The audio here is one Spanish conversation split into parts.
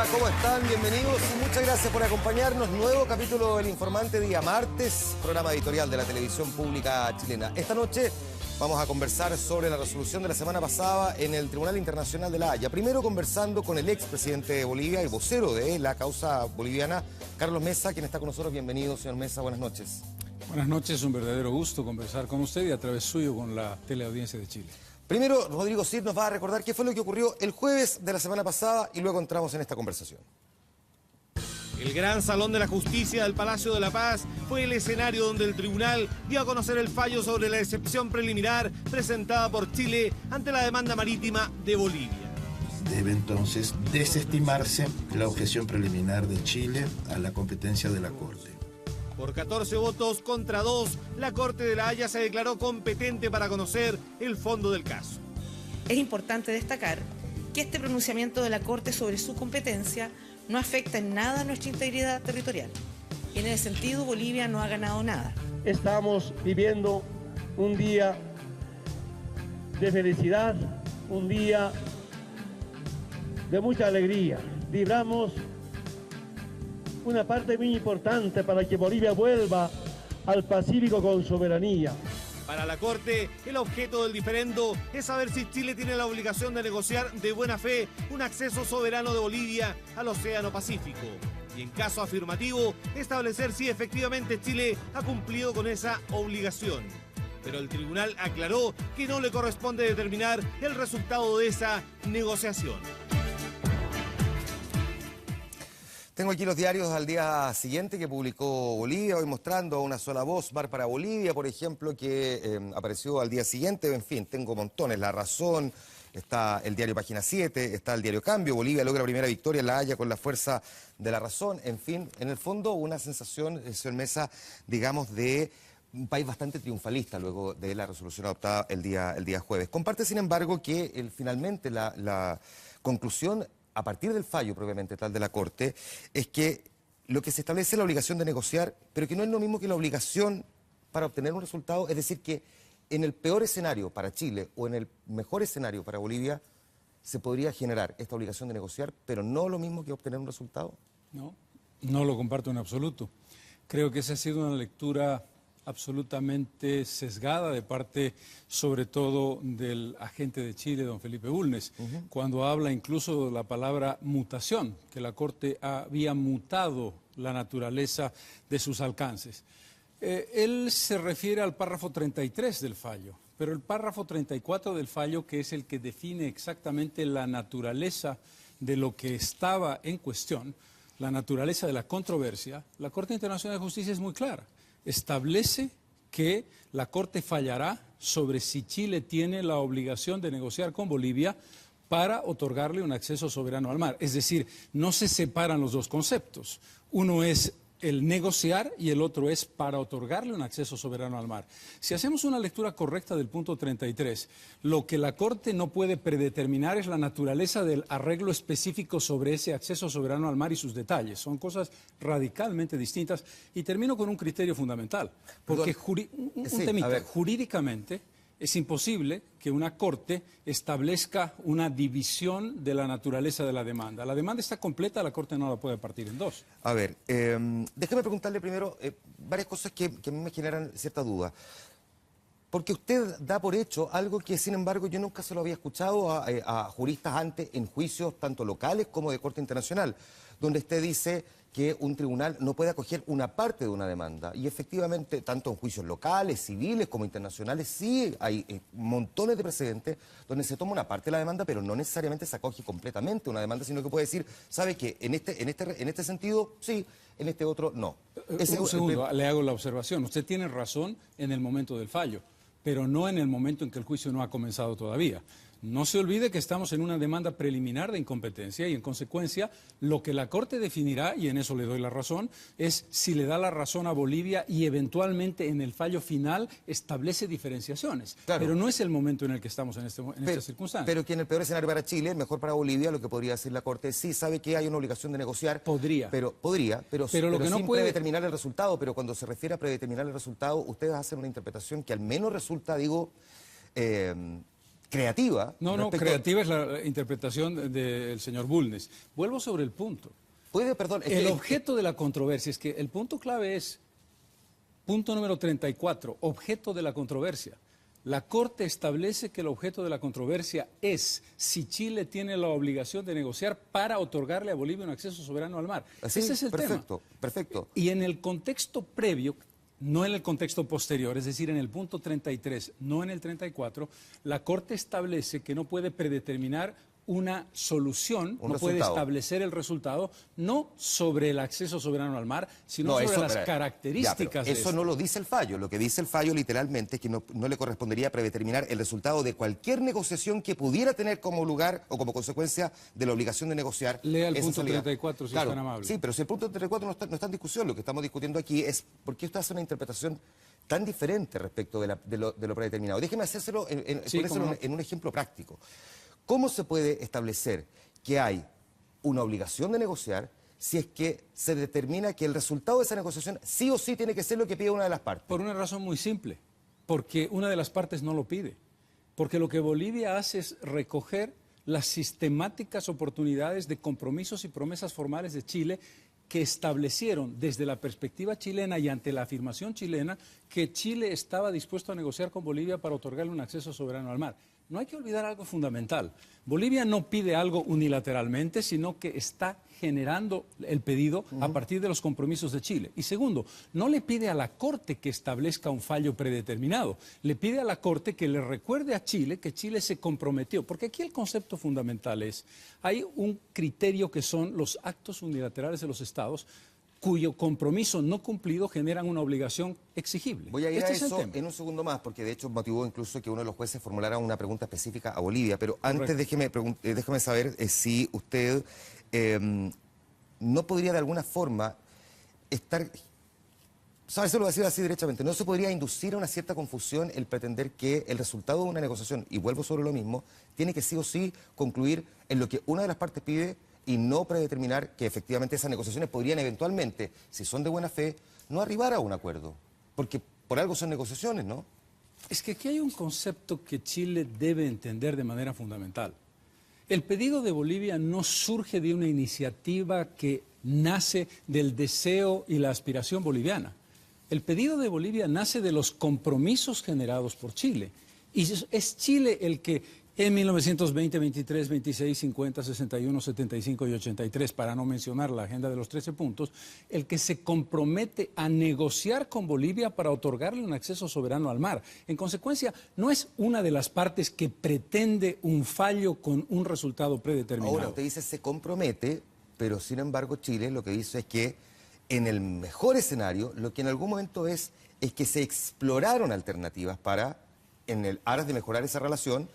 Hola, ¿cómo están? Bienvenidos y muchas gracias por acompañarnos. Nuevo capítulo del Informante, día martes, programa editorial de la televisión pública chilena. Esta noche vamos a conversar sobre la resolución de la semana pasada en el Tribunal Internacional de La Haya. Primero conversando con el expresidente de Bolivia y vocero de la causa boliviana, Carlos Mesa, quien está con nosotros. Bienvenido, señor Mesa, buenas noches. Buenas noches, un verdadero gusto conversar con usted y a través suyo con la teleaudiencia de Chile. Primero, Rodrigo Cid nos va a recordar qué fue lo que ocurrió el jueves de la semana pasada y luego entramos en esta conversación. El Gran Salón de la Justicia del Palacio de la Paz fue el escenario donde el tribunal dio a conocer el fallo sobre la excepción preliminar presentada por Chile ante la demanda marítima de Bolivia. Debe entonces desestimarse la objeción preliminar de Chile a la competencia de la Corte. Por 14 votos contra 2, la Corte de La Haya se declaró competente para conocer el fondo del caso. Es importante destacar que este pronunciamiento de la Corte sobre su competencia no afecta en nada nuestra integridad territorial. Y en ese sentido, Bolivia no ha ganado nada. Estamos viviendo un día de felicidad, un día de mucha alegría. Libramos una parte muy importante para que Bolivia vuelva al Pacífico con soberanía. Para la Corte, el objeto del diferendo es saber si Chile tiene la obligación de negociar de buena fe un acceso soberano de Bolivia al Océano Pacífico. Y en caso afirmativo, establecer si efectivamente Chile ha cumplido con esa obligación. Pero el tribunal aclaró que no le corresponde determinar el resultado de esa negociación. Tengo aquí los diarios al día siguiente que publicó Bolivia, hoy mostrando a una sola voz, Bar para Bolivia, por ejemplo, que apareció al día siguiente. En fin, tengo montones. La Razón, está el diario Página 7, está el diario Cambio. Bolivia logra primera victoria en La Haya con la fuerza de la razón. En fin, en el fondo una sensación, señor Mesa, digamos, de un país bastante triunfalista luego de la resolución adoptada el día jueves. Comparte, sin embargo, que finalmente la conclusión a partir del fallo propiamente tal de la Corte, es que lo que se establece es la obligación de negociar, pero que no es lo mismo que la obligación para obtener un resultado, es decir, que en el peor escenario para Chile o en el mejor escenario para Bolivia, se podría generar esta obligación de negociar, pero no lo mismo que obtener un resultado. No, no lo comparto en absoluto. Creo que esa ha sido una lectura absolutamente sesgada de parte, sobre todo, del agente de Chile, don Felipe Bulnes, cuando habla incluso de la palabra mutación, que la Corte había mutado la naturaleza de sus alcances. Él se refiere al párrafo 33 del fallo, pero el párrafo 34 del fallo, que es el que define exactamente la naturaleza de lo que estaba en cuestión, la naturaleza de la controversia, la Corte Internacional de Justicia es muy clara. Establece que la Corte fallará sobre si Chile tiene la obligación de negociar con Bolivia para otorgarle un acceso soberano al mar. Es decir, no se separan los dos conceptos. Uno es el negociar y el otro es para otorgarle un acceso soberano al mar. Si hacemos una lectura correcta del punto 33, lo que la Corte no puede predeterminar es la naturaleza del arreglo específico sobre ese acceso soberano al mar y sus detalles. Son cosas radicalmente distintas. Y termino con un criterio fundamental, porque jurídicamente es imposible que una Corte establezca una división de la naturaleza de la demanda. La demanda está completa, la Corte no la puede partir en dos. A ver, déjeme preguntarle primero varias cosas que a mí me generan cierta duda. Porque usted da por hecho algo que, sin embargo, yo nunca se lo había escuchado a juristas antes en juicios tanto locales como de Corte Internacional, donde usted dice que un tribunal no puede acoger una parte de una demanda. Y efectivamente, tanto en juicios locales, civiles como internacionales, sí hay montones de precedentes donde se toma una parte de la demanda, pero no necesariamente se acoge completamente una demanda, sino que puede decir, ¿sabe qué? En este sentido, sí, en este otro, no. Un segundo, le hago la observación. Usted tiene razón en el momento del fallo, pero no en el momento en que el juicio no ha comenzado todavía. No se olvide que estamos en una demanda preliminar de incompetencia y, en consecuencia, lo que la Corte definirá, y en eso le doy la razón, es si le da la razón a Bolivia y eventualmente en el fallo final establece diferenciaciones. Claro. Pero no es el momento en el que estamos en esta circunstancia. Pero que en el peor escenario para Chile, mejor para Bolivia, lo que podría decir la Corte es sí, sabe que hay una obligación de negociar. Podría. Pero lo que no sin puede predeterminar el resultado. Pero cuando se refiere a predeterminar el resultado, ustedes hacen una interpretación que al menos resulta, digo, creativa. No, creativa es la interpretación del señor Bulnes. Vuelvo sobre el punto. El objeto de la controversia es que el punto clave es, punto número 34, objeto de la controversia. La Corte establece que el objeto de la controversia es si Chile tiene la obligación de negociar para otorgarle a Bolivia un acceso soberano al mar. Así, ese es el tema. Perfecto. Y en el contexto previo, no en el contexto posterior, es decir, en el punto 33, no en el 34, la Corte establece que no puede predeterminar una solución, no puede establecer el resultado, no sobre el acceso soberano al mar, sino sobre las características de eso no lo dice el fallo. Lo que dice el fallo literalmente es que no le correspondería predeterminar el resultado de cualquier negociación que pudiera tener como lugar o como consecuencia de la obligación de negociar. Lea el punto 34 si es tan amable. Sí, pero si el punto 34 no está en discusión, lo que estamos discutiendo aquí es por qué usted hace una interpretación tan diferente respecto de lo predeterminado. Déjeme hacérselo en un ejemplo práctico. ¿Cómo se puede establecer que hay una obligación de negociar si es que se determina que el resultado de esa negociación sí o sí tiene que ser lo que pide una de las partes? Por una razón muy simple, porque una de las partes no lo pide. Porque lo que Bolivia hace es recoger las sistemáticas oportunidades de compromisos y promesas formales de Chile que establecieron desde la perspectiva chilena y ante la afirmación chilena que Chile estaba dispuesto a negociar con Bolivia para otorgarle un acceso soberano al mar. No hay que olvidar algo fundamental. Bolivia no pide algo unilateralmente, sino que está generando el pedido a partir de los compromisos de Chile. Y segundo, no le pide a la Corte que establezca un fallo predeterminado. Le pide a la Corte que le recuerde a Chile que Chile se comprometió. Porque aquí el concepto fundamental es, hay un criterio que son los actos unilaterales de los Estados, cuyo compromiso no cumplido generan una obligación exigible. Voy a ir a eso en un segundo más, porque de hecho motivó incluso que uno de los jueces formulara una pregunta específica a Bolivia. Pero antes déjeme saber si usted no podría de alguna forma estar... ¿Sabes? Eso lo voy a decir así derechamente. ¿No se podría inducir a una cierta confusión el pretender que el resultado de una negociación, y vuelvo sobre lo mismo, tiene que sí o sí concluir en lo que una de las partes pide y no predeterminar que efectivamente esas negociaciones podrían eventualmente, si son de buena fe, no arribar a un acuerdo? Porque por algo son negociaciones, ¿no? Es que aquí hay un concepto que Chile debe entender de manera fundamental. El pedido de Bolivia no surge de una iniciativa que nace del deseo y la aspiración boliviana. El pedido de Bolivia nace de los compromisos generados por Chile. Y es Chile el que en 1920, 23, 26, 50, 61, 75 y 83, para no mencionar la agenda de los 13 puntos, el que se compromete a negociar con Bolivia para otorgarle un acceso soberano al mar. En consecuencia, no es una de las partes que pretende un fallo con un resultado predeterminado. Ahora, usted dice se compromete, pero sin embargo Chile lo que dice es que en el mejor escenario, lo que en algún momento es que se exploraron alternativas para, en el aras de mejorar esa relación,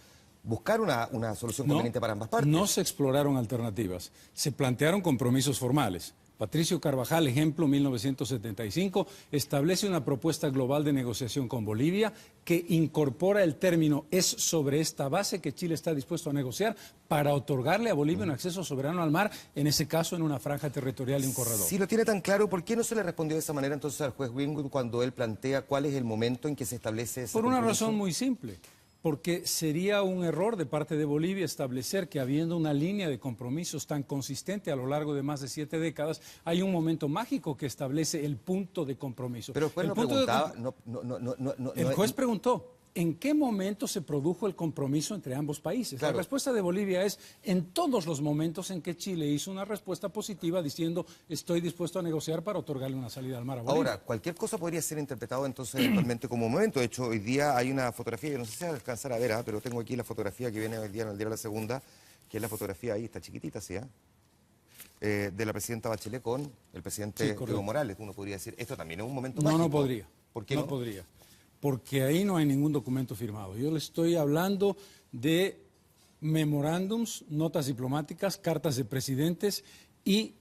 buscar una solución conveniente para ambas partes. No se exploraron alternativas, se plantearon compromisos formales. Patricio Carvajal, ejemplo, 1975, establece una propuesta global de negociación con Bolivia que incorpora el término "es sobre esta base que Chile está dispuesto a negociar para otorgarle a Bolivia un acceso soberano al mar, en ese caso en una franja territorial y un corredor". Si lo tiene tan claro, ¿por qué no se le respondió de esa manera entonces al juez Wingwood cuando él plantea cuál es el momento en que se establece ese compromiso? Por una razón muy simple. Porque sería un error de parte de Bolivia establecer que habiendo una línea de compromisos tan consistente a lo largo de más de 7 décadas, hay un momento mágico que establece el punto de compromiso. Pero el juez no preguntaba... El juez preguntó, ¿en qué momento se produjo el compromiso entre ambos países? Claro. La respuesta de Bolivia es en todos los momentos en que Chile hizo una respuesta positiva diciendo estoy dispuesto a negociar para otorgarle una salida al mar a Bolivia. Ahora, cualquier cosa podría ser interpretado entonces eventualmente como un momento. De hecho, hoy día hay una fotografía, yo no sé si alcanzar a ver, pero tengo aquí la fotografía que viene hoy día en el diario La Segunda, que es la fotografía ahí, está chiquitita, ¿sí? De la presidenta Bachelet con el presidente Evo Morales. Uno podría decir, esto también es un momento mágico. No podría. ¿Por qué no? No podría. Porque ahí no hay ningún documento firmado. Yo le estoy hablando de memorándums, notas diplomáticas, cartas de presidentes y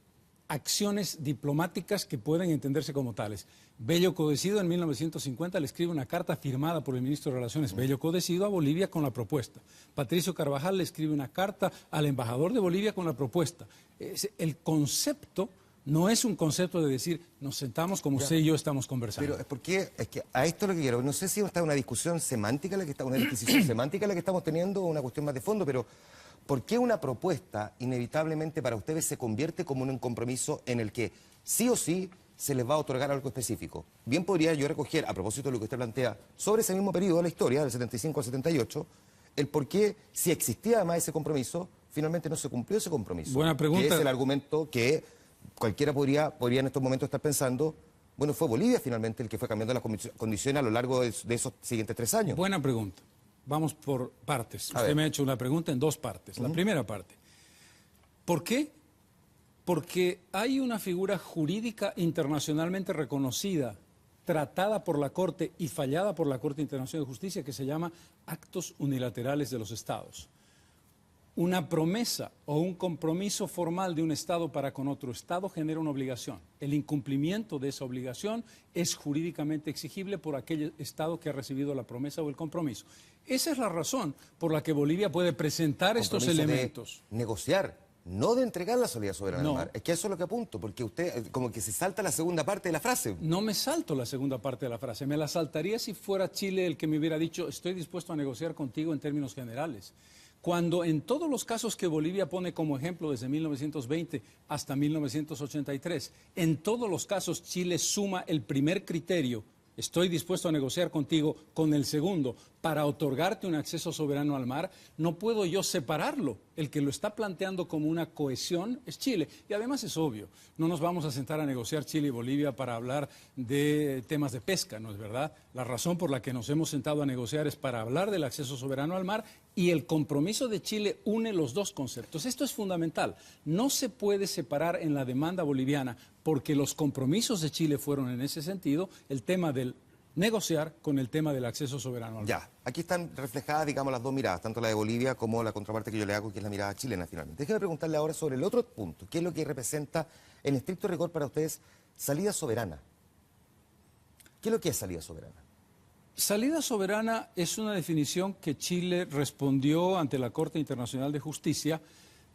acciones diplomáticas que pueden entenderse como tales. Bello Codecido en 1950 le escribe una carta firmada por el ministro de Relaciones Bello Codecido a Bolivia con la propuesta. Patricio Carvajal le escribe una carta al embajador de Bolivia con la propuesta. El concepto No es un concepto de decir, nos sentamos como usted y yo estamos conversando. Pero es que a esto es lo que quiero. No sé si está una discusión semántica la que está, una disquisición semántica la que estamos teniendo, o una cuestión más de fondo, pero ¿por qué una propuesta inevitablemente para ustedes se convierte como en un compromiso en el que sí o sí se les va a otorgar algo específico? Bien podría yo recoger, a propósito de lo que usted plantea, sobre ese mismo periodo de la historia, del 75 al 78, el por qué, si existía además ese compromiso, finalmente no se cumplió ese compromiso. Buena pregunta. Que es el argumento que cualquiera podría en estos momentos estar pensando, bueno, fue Bolivia finalmente el que fue cambiando las condiciones a lo largo de esos siguientes 3 años. Buena pregunta. Vamos por partes. A Usted ver. me ha hecho una pregunta en 2 partes. La primera parte. ¿Por qué? Porque hay una figura jurídica internacionalmente reconocida, tratada por la Corte y fallada por la Corte Internacional de Justicia, que se llama actos unilaterales de los Estados. Una promesa o un compromiso formal de un Estado para con otro Estado genera una obligación. El incumplimiento de esa obligación es jurídicamente exigible por aquel Estado que ha recibido la promesa o el compromiso. Esa es la razón por la que Bolivia puede presentar estos Compromiso de elementos. negociar, no de entregar la soberanía soberana No. al mar. Es que eso es lo que apunto, porque usted como que se salta la segunda parte de la frase. No me salto la segunda parte de la frase, me la saltaría si fuera Chile el que me hubiera dicho estoy dispuesto a negociar contigo en términos generales. Cuando en todos los casos que Bolivia pone como ejemplo desde 1920 hasta 1983, en todos los casos Chile suma el primer criterio, estoy dispuesto a negociar contigo, con el segundo, para otorgarte un acceso soberano al mar, no puedo yo separarlo. El que lo está planteando como una cohesión es Chile. Y además es obvio, no nos vamos a sentar a negociar Chile y Bolivia para hablar de temas de pesca, ¿no es verdad? La razón por la que nos hemos sentado a negociar es para hablar del acceso soberano al mar, y el compromiso de Chile une los dos conceptos. Esto es fundamental. No se puede separar en la demanda boliviana, porque los compromisos de Chile fueron en ese sentido el tema del negociar con el tema del acceso soberano al mar. Ya, aquí están reflejadas, digamos, las dos miradas, tanto la de Bolivia como la contraparte que yo le hago, que es la mirada chilena finalmente. Déjeme preguntarle ahora sobre el otro punto. ¿Qué es lo que representa, en estricto rigor para ustedes, salida soberana? ¿Qué es lo que es salida soberana? Salida soberana es una definición que Chile respondió ante la Corte Internacional de Justicia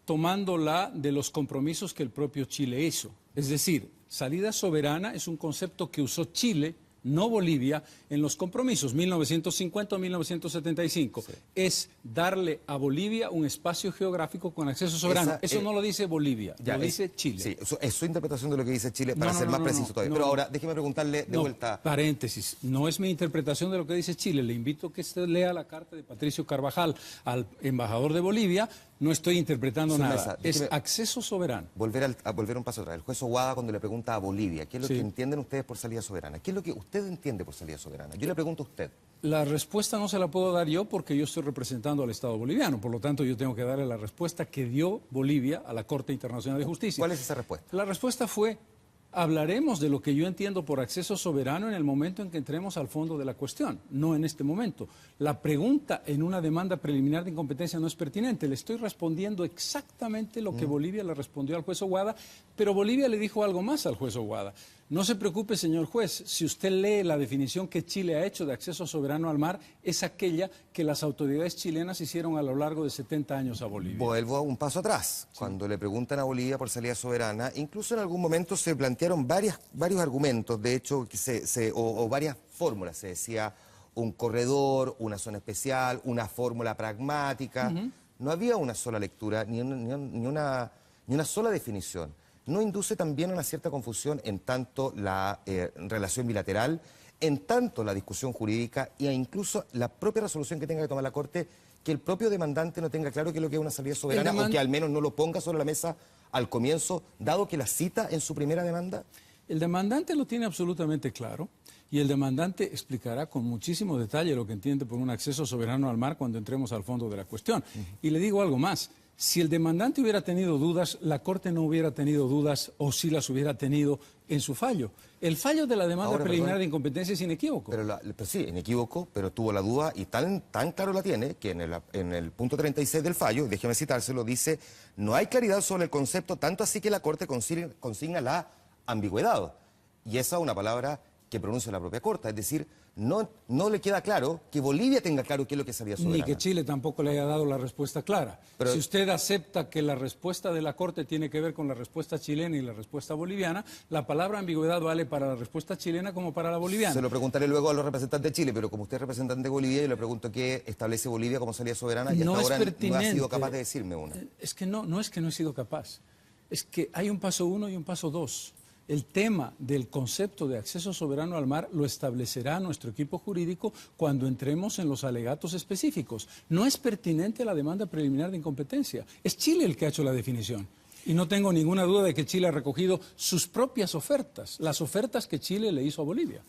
tomándola de los compromisos que el propio Chile hizo. Es decir, salida soberana es un concepto que usó Chile, no Bolivia, en los compromisos 1950 o 1975. Sí. Es darle a Bolivia un espacio geográfico con acceso soberano. Eso no lo dice Bolivia, lo dice Chile. Sí, eso es su interpretación de lo que dice Chile, para ser más preciso todavía. Pero ahora, déjeme preguntarle de vuelta. Paréntesis, no es mi interpretación de lo que dice Chile. Le invito a que usted lea la carta de Patricio Carvajal al embajador de Bolivia. No estoy interpretando nada. Es acceso soberano. Volver un paso atrás. El juez Aguada, cuando le pregunta a Bolivia, ¿qué es lo que entienden ustedes por salida soberana? ¿Qué es lo que usted entiende por salida soberana? Yo le pregunto a usted. La respuesta no se la puedo dar yo porque yo estoy representando al Estado boliviano. Por lo tanto, yo tengo que darle la respuesta que dio Bolivia a la Corte Internacional de Justicia. ¿Cuál es esa respuesta? La respuesta fue: hablaremos de lo que yo entiendo por acceso soberano en el momento en que entremos al fondo de la cuestión, no en este momento. La pregunta en una demanda preliminar de incompetencia no es pertinente. Le estoy respondiendo exactamente lo que Bolivia le respondió al juez Aguada, pero Bolivia le dijo algo más al juez Aguada. No se preocupe, señor juez, si usted lee la definición que Chile ha hecho de acceso soberano al mar, es aquella que las autoridades chilenas hicieron a lo largo de 70 años a Bolivia. Vuelvo a un paso atrás. Sí. Cuando le preguntan a Bolivia por salida soberana, incluso en algún momento se plantearon varios argumentos, de hecho, o varias fórmulas. Se decía un corredor, una zona especial, una fórmula pragmática. No había una sola lectura, ni una sola definición. ¿No induce también una cierta confusión en tanto la relación bilateral, en tanto la discusión jurídica e incluso la propia resolución que tenga que tomar la Corte, que el propio demandante no tenga claro qué es lo que es una salida soberana o que al menos no lo ponga sobre la mesa al comienzo, dado que la cita en su primera demanda? El demandante lo tiene absolutamente claro y el demandante explicará con muchísimo detalle lo que entiende por un acceso soberano al mar cuando entremos al fondo de la cuestión. Y le digo algo más. Si el demandante hubiera tenido dudas, la Corte no hubiera tenido dudas o si las hubiera tenido en su fallo. El fallo de la demanda preliminar de incompetencia es inequívoco. Pero sí, inequívoco, pero tuvo la duda y tan claro la tiene que en el punto 36 del fallo, déjeme citárselo, dice: no hay claridad sobre el concepto, tanto así que la Corte consigna la ambigüedad. Y esa es una palabra que pronuncia la propia Corte, es decir, no le queda claro que Bolivia tenga claro qué es lo que es salida soberana. Ni que Chile tampoco le haya dado la respuesta clara. Pero, si usted acepta que la respuesta de la Corte tiene que ver con la respuesta chilena y la respuesta boliviana, la palabra ambigüedad vale para la respuesta chilena como para la boliviana. Se lo preguntaré luego a los representantes de Chile, pero como usted es representante de Bolivia, yo le pregunto qué establece Bolivia como salida soberana y hasta ahora no ha sido capaz de decirme una. Es que no es que no he sido capaz. Es que hay un paso 1 y un paso 2. El tema del concepto de acceso soberano al mar lo establecerá nuestro equipo jurídico cuando entremos en los alegatos específicos. No es pertinente la demanda preliminar de incompetencia. Es Chile el que ha hecho la definición. Y no tengo ninguna duda de que Chile ha recogido sus propias ofertas, las ofertas que Chile le hizo a Bolivia.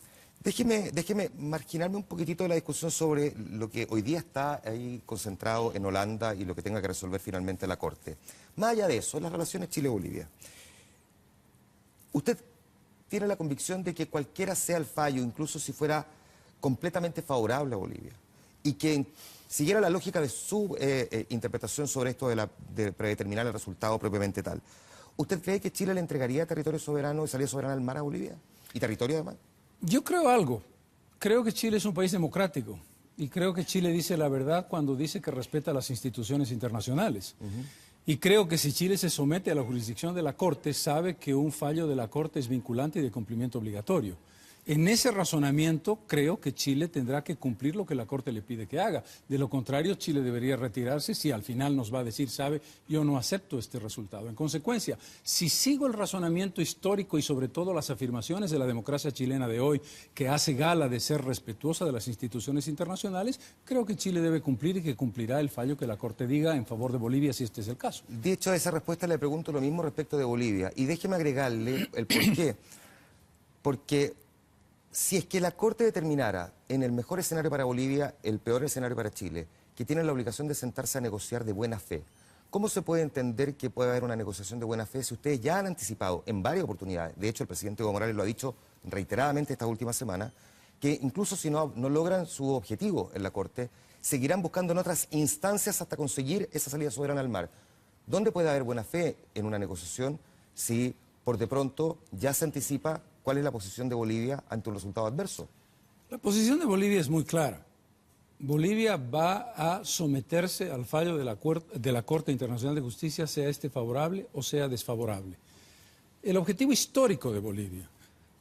Déjeme marginarme un poquitito de la discusión sobre lo que hoy día está ahí concentrado en Holanda y lo que tenga que resolver finalmente la Corte. Más allá de eso, las relaciones Chile-Bolivia. ¿Usted tiene la convicción de que cualquiera sea el fallo, incluso si fuera completamente favorable a Bolivia, y que siguiera la lógica de su interpretación sobre esto de predeterminar el resultado propiamente tal, ¿usted cree que Chile le entregaría territorio soberano y salida soberana al mar a Bolivia? ¿Y territorio además? Yo creo algo. Creo que Chile es un país democrático y creo que Chile dice la verdad cuando dice que respeta las instituciones internacionales. Y creo que si Chile se somete a la jurisdicción de la Corte, sabe que un fallo de la Corte es vinculante y de cumplimiento obligatorio. En ese razonamiento, creo que Chile tendrá que cumplir lo que la Corte le pide que haga. De lo contrario, Chile debería retirarse si al final nos va a decir, sabe, yo no acepto este resultado. En consecuencia, si sigo el razonamiento histórico y sobre todo las afirmaciones de la democracia chilena de hoy, que hace gala de ser respetuosa de las instituciones internacionales, creo que Chile debe cumplir y que cumplirá el fallo que la Corte diga en favor de Bolivia, si este es el caso. Dicho a esa respuesta, le pregunto lo mismo respecto de Bolivia. Y déjeme agregarle el por qué. Porque si es que la Corte determinara en el mejor escenario para Bolivia, el peor escenario para Chile, que tienen la obligación de sentarse a negociar de buena fe, ¿cómo se puede entender que puede haber una negociación de buena fe si ustedes ya han anticipado en varias oportunidades, de hecho el presidente Evo Morales lo ha dicho reiteradamente estas últimas semanas, que incluso si no logran su objetivo en la Corte, seguirán buscando en otras instancias hasta conseguir esa salida soberana al mar? ¿Dónde puede haber buena fe en una negociación si por de pronto ya se anticipa cuál es la posición de Bolivia ante un resultado adverso? La posición de Bolivia es muy clara. Bolivia va a someterse al fallo de la Corte Internacional de Justicia, sea este favorable o sea desfavorable. El objetivo histórico de Bolivia,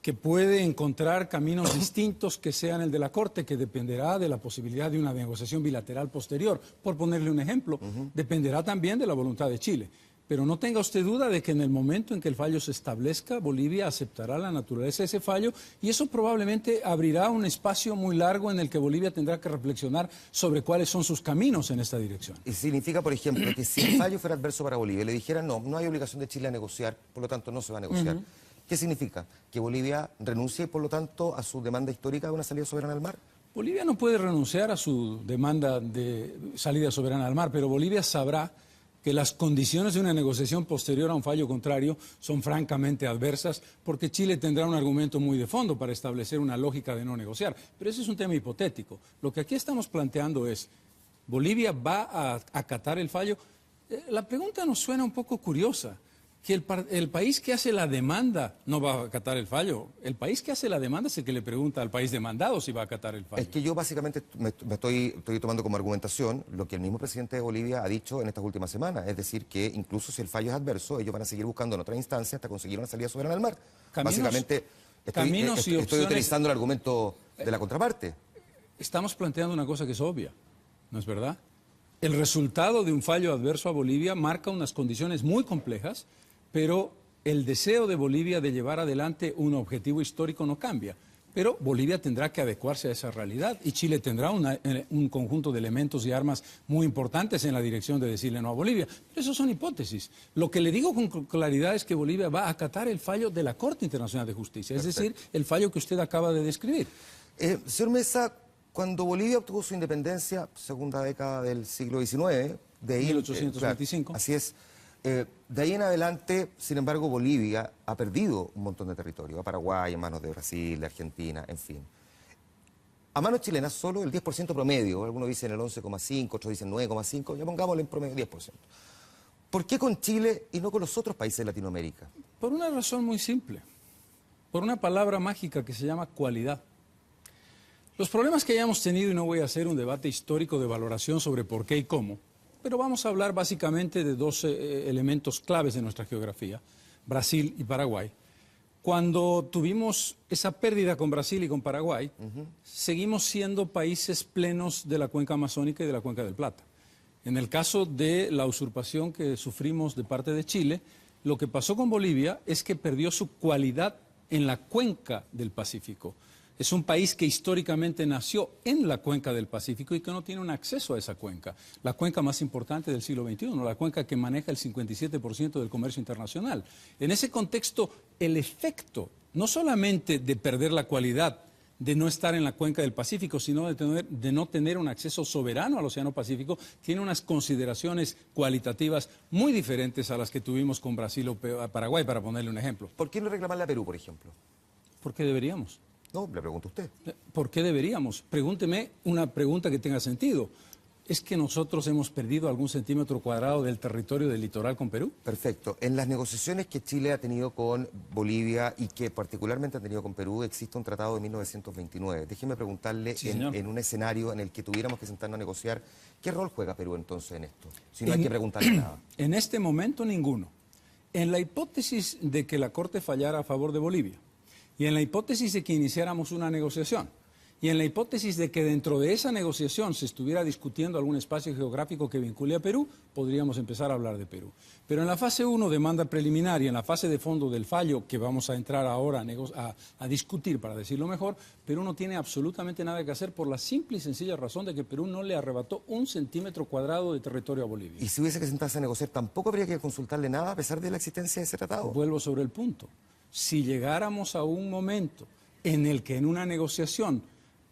que puede encontrar caminos distintos que sean el de la Corte, que dependerá de la posibilidad de una negociación bilateral posterior, por ponerle un ejemplo, dependerá también de la voluntad de Chile. Pero no tenga usted duda de que en el momento en que el fallo se establezca, Bolivia aceptará la naturaleza de ese fallo y eso probablemente abrirá un espacio muy largo en el que Bolivia tendrá que reflexionar sobre cuáles son sus caminos en esta dirección. Y significa, por ejemplo, que si el fallo fuera adverso para Bolivia, le dijera no hay obligación de Chile a negociar, por lo tanto no se va a negociar. ¿Qué significa? ¿Que Bolivia renuncie, por lo tanto, a su demanda histórica de una salida soberana al mar? Bolivia no puede renunciar a su demanda de salida soberana al mar, pero Bolivia sabrá que las condiciones de una negociación posterior a un fallo contrario son francamente adversas, porque Chile tendrá un argumento muy de fondo para establecer una lógica de no negociar. Pero ese es un tema hipotético. Lo que aquí estamos planteando es, ¿Bolivia va a acatar el fallo? La pregunta nos suena un poco curiosa, que el país que hace la demanda no va a acatar el fallo. El país que hace la demanda es el que le pregunta al país demandado si va a acatar el fallo. Es que yo básicamente me estoy tomando como argumentación lo que el mismo presidente de Bolivia ha dicho en estas últimas semanas, es decir, que incluso si el fallo es adverso, ellos van a seguir buscando en otra instancia hasta conseguir una salida soberana al mar. Básicamente estoy utilizando el argumento de la contraparte. Estamos planteando una cosa que es obvia, ¿no es verdad? El resultado de un fallo adverso a Bolivia marca unas condiciones muy complejas, pero el deseo de Bolivia de llevar adelante un objetivo histórico no cambia. Pero Bolivia tendrá que adecuarse a esa realidad y Chile tendrá un conjunto de elementos y armas muy importantes en la dirección de decirle no a Bolivia. Pero eso son hipótesis. Lo que le digo con claridad es que Bolivia va a acatar el fallo de la Corte Internacional de Justicia, es decir, el fallo que usted acaba de describir. Señor Mesa, cuando Bolivia obtuvo su independencia, segunda década del siglo XIX, de ahí, 1825. Así es. De ahí en adelante, sin embargo, Bolivia ha perdido un montón de territorio, a Paraguay, en manos de Brasil, de Argentina, en fin. A manos chilenas solo el 10% promedio, algunos dicen el 11,5, otros dicen 9,5, ya pongámosle en promedio 10%. ¿Por qué con Chile y no con los otros países de Latinoamérica? Por una razón muy simple, por una palabra mágica que se llama cualidad. Los problemas que hayamos tenido, y no voy a hacer un debate histórico de valoración sobre por qué y cómo, pero vamos a hablar básicamente de dos elementos claves de nuestra geografía, Brasil y Paraguay. Cuando tuvimos esa pérdida con Brasil y con Paraguay, seguimos siendo países plenos de la cuenca amazónica y de la cuenca del Plata. En el caso de la usurpación que sufrimos de parte de Chile, lo que pasó con Bolivia es que perdió su cualidad en la cuenca del Pacífico. Es un país que históricamente nació en la cuenca del Pacífico y que no tiene un acceso a esa cuenca. La cuenca más importante del siglo XXI, la cuenca que maneja el 57% del comercio internacional. En ese contexto, el efecto, no solamente de perder la cualidad, de no estar en la cuenca del Pacífico, sino de no tener un acceso soberano al Océano Pacífico, tiene unas consideraciones cualitativas muy diferentes a las que tuvimos con Brasil o Paraguay, para ponerle un ejemplo. ¿Por qué no reclamarle a Perú, por ejemplo? ¿Por qué deberíamos? No, le pregunto a usted. ¿Por qué deberíamos? Pregúnteme una pregunta que tenga sentido. ¿Es que nosotros hemos perdido algún centímetro cuadrado del territorio del litoral con Perú? Perfecto. En las negociaciones que Chile ha tenido con Bolivia y que particularmente ha tenido con Perú, existe un tratado de 1929. Déjeme preguntarle, Sí, en un escenario en el que tuviéramos que sentarnos a negociar, ¿qué rol juega Perú entonces en esto? Si no hay que preguntarle nada. En este momento, ninguno. En la hipótesis de que la Corte fallara a favor de Bolivia, y en la hipótesis de que iniciáramos una negociación, y en la hipótesis de que dentro de esa negociación se estuviera discutiendo algún espacio geográfico que vincule a Perú, podríamos empezar a hablar de Perú. Pero en la fase 1, demanda preliminar, y en la fase de fondo del fallo, que vamos a entrar ahora a discutir, para decirlo mejor, Perú no tiene absolutamente nada que hacer por la simple y sencilla razón de que Perú no le arrebató un centímetro cuadrado de territorio a Bolivia. Y si hubiese que sentarse a negociar, ¿tampoco habría que consultarle nada a pesar de la existencia de ese tratado? Vuelvo sobre el punto. Si llegáramos a un momento en el que en una negociación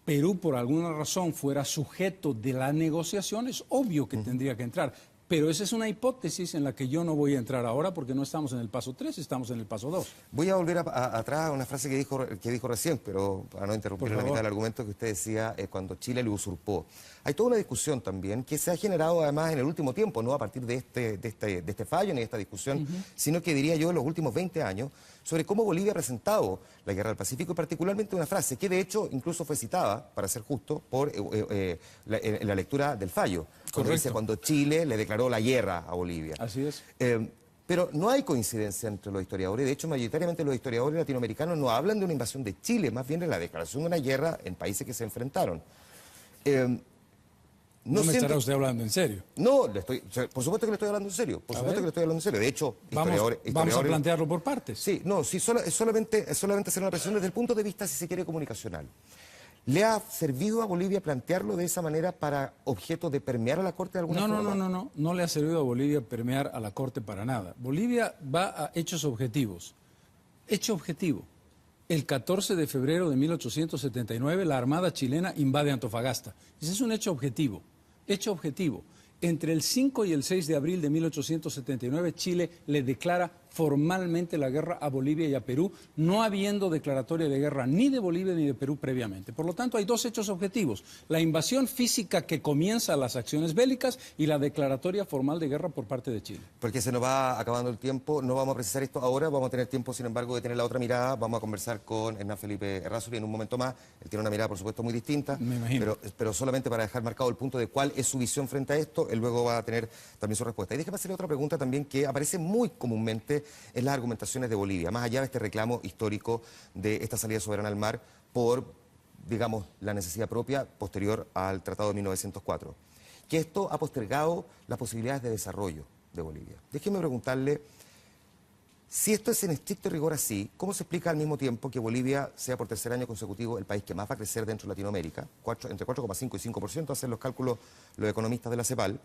Perú por alguna razón fuera sujeto de la negociación, es obvio que tendría que entrar. Pero esa es una hipótesis en la que yo no voy a entrar ahora porque no estamos en el paso 3, estamos en el paso 2. Voy a volver atrás a una frase que dijo recién, pero para no interrumpir la mitad del argumento que usted decía cuando Chile le usurpó. Hay toda una discusión también que se ha generado además en el último tiempo, no a partir de este fallo ni de esta discusión, sino que diría yo en los últimos 20 años, sobre cómo Bolivia ha presentado la Guerra del Pacífico y particularmente una frase que de hecho incluso fue citada, para ser justo, en la lectura del fallo. Cuando dice, cuando Chile le declaró la guerra a Bolivia. Así es. Pero no hay coincidencia entre los historiadores. De hecho, mayoritariamente los historiadores latinoamericanos no hablan de una invasión de Chile, más bien de la declaración de una guerra en países que se enfrentaron. No me estará usted hablando en serio. No, por supuesto que le estoy hablando en serio. Por supuesto que le estoy hablando en serio. De hecho, vamos a plantearlo por partes. Sí, no, sí, es solamente hacer una presión desde el punto de vista, si se quiere, comunicacional. ¿Le ha servido a Bolivia plantearlo de esa manera para objeto de permear a la Corte de alguna forma? No le ha servido a Bolivia permear a la Corte para nada. Bolivia va a hechos objetivos. Hecho objetivo. El 14 de febrero de 1879 la Armada chilena invade Antofagasta. Ese es un hecho objetivo. Hecho objetivo. Entre el 5 y el 6 de abril de 1879, Chile le declara formalmente la guerra a Bolivia y a Perú, no habiendo declaratoria de guerra ni de Bolivia ni de Perú previamente. Por lo tanto, hay dos hechos objetivos: la invasión física que comienza las acciones bélicas y la declaratoria formal de guerra por parte de Chile. Porque se nos va acabando el tiempo, no vamos a precisar esto ahora, vamos a tener tiempo, sin embargo, de tener la otra mirada. Vamos a conversar con Hernán Felipe Errázuriz en un momento más. Él tiene una mirada, por supuesto, muy distinta, me imagino. Pero solamente para dejar marcado el punto de cuál es su visión frente a esto, él luego va a tener también su respuesta. Y déjeme hacerle otra pregunta también que aparece muy comúnmente en las argumentaciones de Bolivia, más allá de este reclamo histórico de esta salida soberana al mar por, digamos, la necesidad propia posterior al Tratado de 1904, que esto ha postergado las posibilidades de desarrollo de Bolivia. Déjeme preguntarle, si esto es en estricto rigor así, ¿cómo se explica al mismo tiempo que Bolivia sea por tercer año consecutivo el país que más va a crecer dentro de Latinoamérica, entre 4,5 y 5%, hacen los cálculos los economistas de la CEPAL,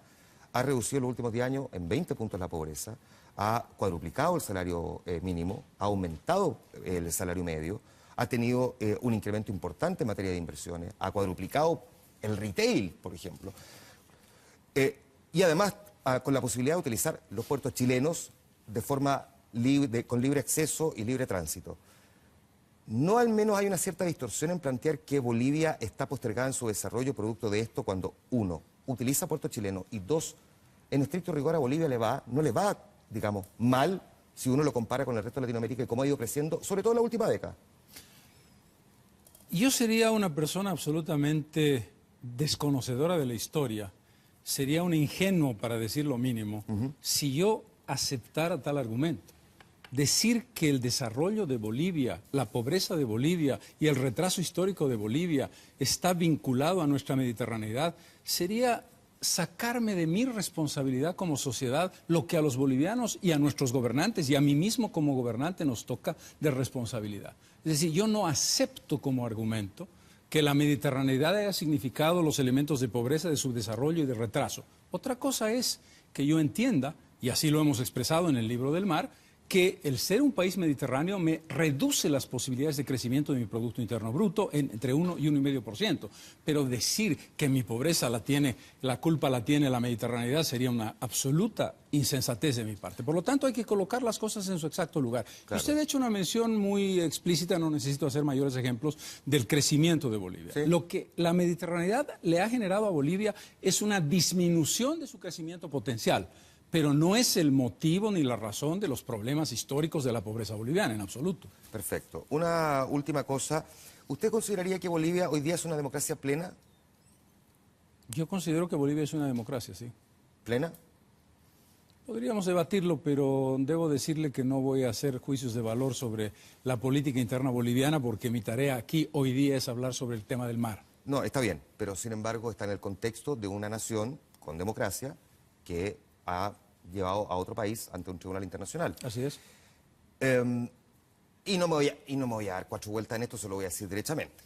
ha reducido en los últimos 10 años en 20 puntos la pobreza, ha cuadruplicado el salario mínimo, ha aumentado el salario medio, ha tenido un incremento importante en materia de inversiones, ha cuadruplicado el retail, por ejemplo, y además con la posibilidad de utilizar los puertos chilenos de forma con libre acceso y libre tránsito. ¿No al menos hay una cierta distorsión en plantear que Bolivia está postergada en su desarrollo producto de esto cuando, uno, utiliza puertos chilenos y dos, en estricto rigor a Bolivia no le va, digamos, mal si uno lo compara con el resto de Latinoamérica y cómo ha ido creciendo, sobre todo en la última década? Yo sería una persona absolutamente desconocedora de la historia, sería un ingenuo, para decir lo mínimo, si yo aceptara tal argumento. Decir que el desarrollo de Bolivia, la pobreza de Bolivia y el retraso histórico de Bolivia está vinculado a nuestra mediterraneidad sería sacarme de mi responsabilidad como sociedad lo que a los bolivianos y a nuestros gobernantes y a mí mismo como gobernante nos toca de responsabilidad. Es decir, yo no acepto como argumento que la mediterraneidad haya significado los elementos de pobreza, de subdesarrollo y de retraso. Otra cosa es que yo entienda, y así lo hemos expresado en el libro del mar, que el ser un país mediterráneo me reduce las posibilidades de crecimiento de mi Producto Interno Bruto entre 1 y 1,5%. Pero decir que mi pobreza la culpa la tiene la mediterraneidad sería una absoluta insensatez de mi parte. Por lo tanto, hay que colocar las cosas en su exacto lugar. Claro. Usted ha hecho una mención muy explícita, no necesito hacer mayores ejemplos, del crecimiento de Bolivia. Sí. Lo que la mediterraneidad le ha generado a Bolivia es una disminución de su crecimiento potencial. Pero no es el motivo ni la razón de los problemas históricos de la pobreza boliviana, en absoluto. Perfecto. Una última cosa. ¿Usted consideraría que Bolivia hoy día es una democracia plena? Yo considero que Bolivia es una democracia, sí. ¿Plena? Podríamos debatirlo, pero debo decirle que no voy a hacer juicios de valor sobre la política interna boliviana porque mi tarea aquí hoy día es hablar sobre el tema del mar. No, está bien, pero sin embargo está en el contexto de una nación con democracia que ha llevado a otro país ante un tribunal internacional. Así es. Y no me voy a dar cuatro vueltas en esto, se lo voy a decir derechamente.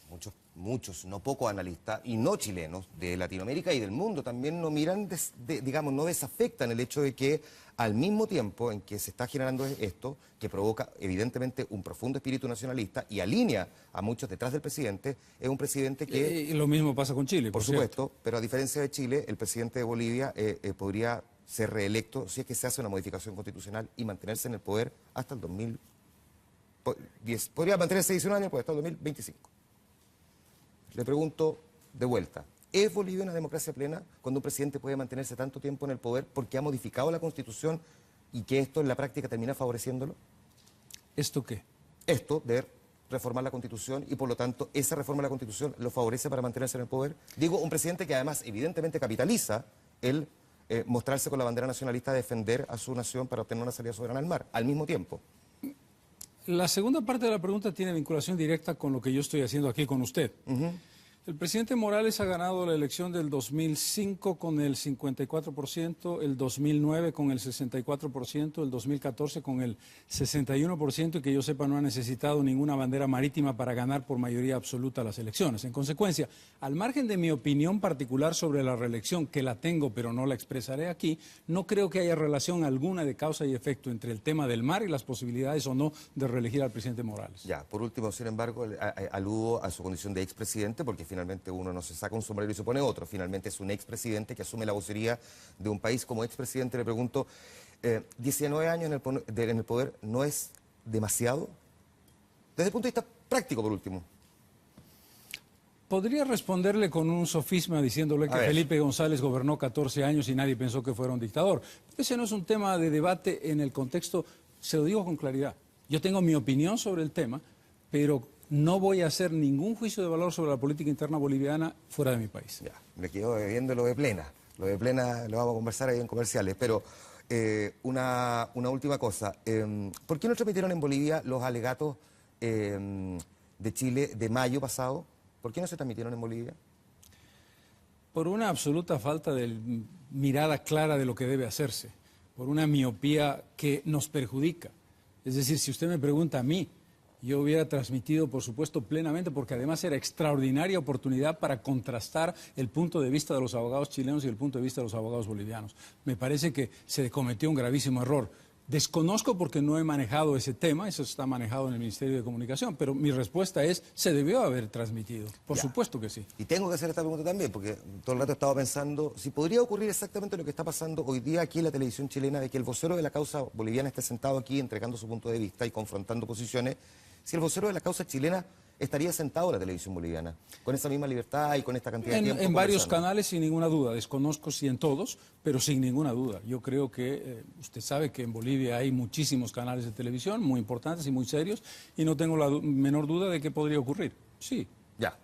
Muchos, no pocos analistas, y no chilenos, de Latinoamérica y del mundo, también no miran, digamos, no desafectan el hecho de que al mismo tiempo en que se está generando esto, que provoca evidentemente un profundo espíritu nacionalista y alinea a muchos detrás del presidente, es un presidente que... Y lo mismo pasa con Chile, por supuesto, pero a diferencia de Chile, el presidente de Bolivia podría ser reelecto si es que se hace una modificación constitucional y mantenerse en el poder hasta el 2010. Podría mantenerse 19 años, pues hasta el 2025. Le pregunto de vuelta, ¿es Bolivia una democracia plena cuando un presidente puede mantenerse tanto tiempo en el poder porque ha modificado la Constitución y que esto en la práctica termina favoreciéndolo? ¿Esto qué? Esto de reformar la Constitución y por lo tanto esa reforma de la Constitución lo favorece para mantenerse en el poder. Digo, un presidente que además evidentemente capitaliza el mostrarse con la bandera nacionalista, defender a su nación para obtener una salida soberana al mar, al mismo tiempo. La segunda parte de la pregunta tiene vinculación directa con lo que yo estoy haciendo aquí con usted. El presidente Morales ha ganado la elección del 2005 con el 54%, el 2009 con el 64%, el 2014 con el 61% y que yo sepa no ha necesitado ninguna bandera marítima para ganar por mayoría absoluta las elecciones. En consecuencia, al margen de mi opinión particular sobre la reelección, que la tengo pero no la expresaré aquí, no creo que haya relación alguna de causa y efecto entre el tema del mar y las posibilidades o no de reelegir al presidente Morales. Ya, por último, sin embargo, aludo a su condición de expresidente porque finalmente uno no se saca un sombrero y se pone otro. Finalmente es un expresidente que asume la vocería de un país. Como expresidente le pregunto, 19 años en el poder ¿no es demasiado? Desde el punto de vista práctico, por último. Podría responderle con un sofisma diciéndole que Felipe González gobernó 14 años y nadie pensó que fuera un dictador. Ese no es un tema de debate en el contexto, se lo digo con claridad. Yo tengo mi opinión sobre el tema, pero no voy a hacer ningún juicio de valor sobre la política interna boliviana fuera de mi país. Ya, me quedo bebiendo lo de Plena. Lo de Plena lo vamos a conversar ahí en comerciales. Pero una última cosa. ¿Por qué no transmitieron en Bolivia los alegatos de Chile de mayo pasado? ¿Por qué no se transmitieron en Bolivia? Por una absoluta falta de mirada clara de lo que debe hacerse. Por una miopía que nos perjudica. Es decir, si usted me pregunta a mí, yo hubiera transmitido, por supuesto, plenamente, porque además era extraordinaria oportunidad para contrastar el punto de vista de los abogados chilenos y el punto de vista de los abogados bolivianos. Me parece que se cometió un gravísimo error. Desconozco porque no he manejado ese tema, eso está manejado en el Ministerio de Comunicación, pero mi respuesta es, se debió haber transmitido. Por supuesto que sí. Y tengo que hacer esta pregunta también, porque todo el rato he estado pensando si podría ocurrir exactamente lo que está pasando hoy día aquí en la televisión chilena, de que el vocero de la causa boliviana esté sentado aquí entregando su punto de vista y confrontando posiciones, si el vocero de la causa chilena estaría sentado en la televisión boliviana, con esa misma libertad y con esta cantidad de tiempo. En varios canales, sin ninguna duda. Desconozco si en todos, pero sin ninguna duda. Yo creo que usted sabe que en Bolivia hay muchísimos canales de televisión muy importantes y muy serios, y no tengo la menor duda de que podría ocurrir. Sí, Ya,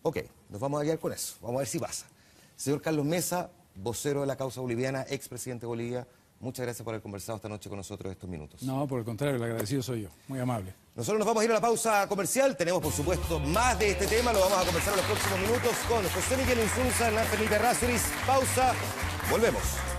ok, nos vamos a guiar con eso, vamos a ver si pasa. Señor Carlos Mesa, vocero de la causa boliviana, expresidente de Bolivia, muchas gracias por haber conversado esta noche con nosotros estos minutos. No, por el contrario, el agradecido soy yo. Muy amable. Nosotros nos vamos a ir a la pausa comercial. Tenemos, por supuesto, más de este tema. Lo vamos a conversar en los próximos minutos con José Miguel Insunza, Hernán Felipe Errázuriz. Pausa. Volvemos.